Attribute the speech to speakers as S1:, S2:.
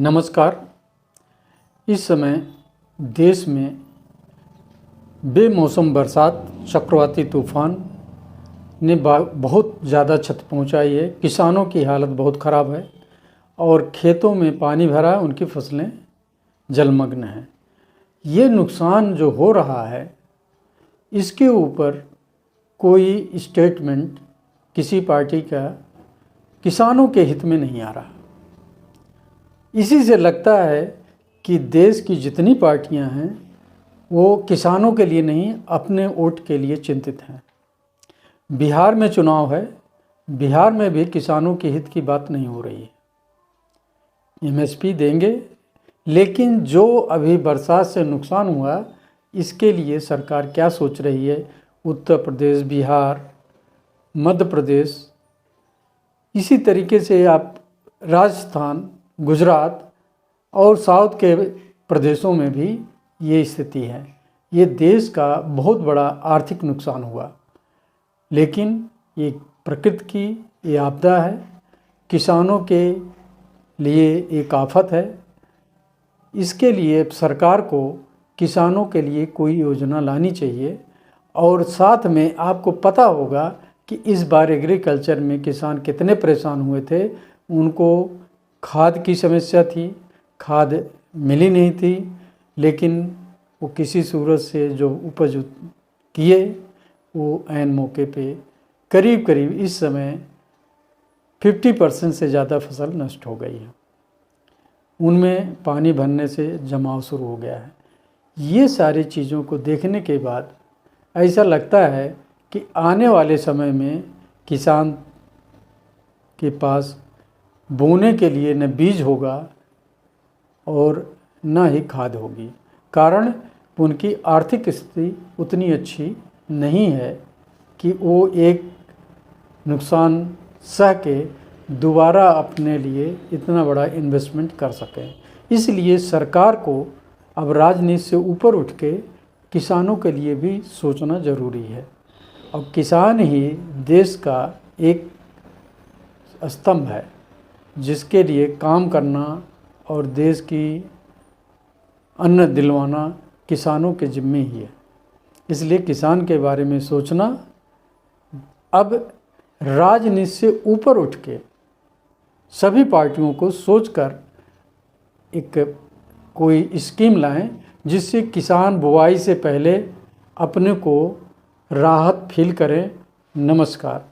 S1: नमस्कार। इस समय देश में बेमौसम बरसात, चक्रवाती तूफान ने बहुत ज़्यादा क्षति पहुंचाई है। किसानों की हालत बहुत ख़राब है और खेतों में पानी भरा है, उनकी फसलें जलमग्न हैं। ये नुकसान जो हो रहा है, इसके ऊपर कोई स्टेटमेंट किसी पार्टी का किसानों के हित में नहीं आ रहा। इसी से लगता है कि देश की जितनी पार्टियां हैं वो किसानों के लिए नहीं, अपने वोट के लिए चिंतित हैं। बिहार में चुनाव है, बिहार में भी किसानों के हित की बात नहीं हो रही है। एमएसपी देंगे, लेकिन जो अभी बरसात से नुकसान हुआ इसके लिए सरकार क्या सोच रही है? उत्तर प्रदेश, बिहार, मध्य प्रदेश, इसी तरीके से आप राजस्थान, गुजरात और साउथ के प्रदेशों में भी ये स्थिति है। ये देश का बहुत बड़ा आर्थिक नुकसान हुआ, लेकिन ये प्रकृति की ये आपदा है, किसानों के लिए एक आफत है। इसके लिए सरकार को किसानों के लिए कोई योजना लानी चाहिए। और साथ में आपको पता होगा कि इस बार एग्रीकल्चर में किसान कितने परेशान हुए थे। उनको खाद की समस्या थी, खाद मिली नहीं थी, लेकिन वो किसी सूरत से जो उपज किए वो ऐन मौके पे करीब करीब इस समय 50% से ज़्यादा फसल नष्ट हो गई है। उनमें पानी भरने से जमाव शुरू हो गया है। ये सारी चीज़ों को देखने के बाद ऐसा लगता है कि आने वाले समय में किसान के पास बोने के लिए न बीज होगा और न ही खाद होगी। कारण उनकी आर्थिक स्थिति उतनी अच्छी नहीं है कि वो एक नुकसान सह के दोबारा अपने लिए इतना बड़ा इन्वेस्टमेंट कर सकें। इसलिए सरकार को अब राजनीति से ऊपर उठ के किसानों के लिए भी सोचना ज़रूरी है। और किसान ही देश का एक स्तंभ है, जिसके लिए काम करना और देश की अन्न दिलवाना किसानों के जिम्मे ही है। इसलिए किसान के बारे में सोचना, अब राजनीति से ऊपर उठ के सभी पार्टियों को सोचकर एक कोई स्कीम लाएं, जिससे किसान बुआई से पहले अपने को राहत फील करें। नमस्कार।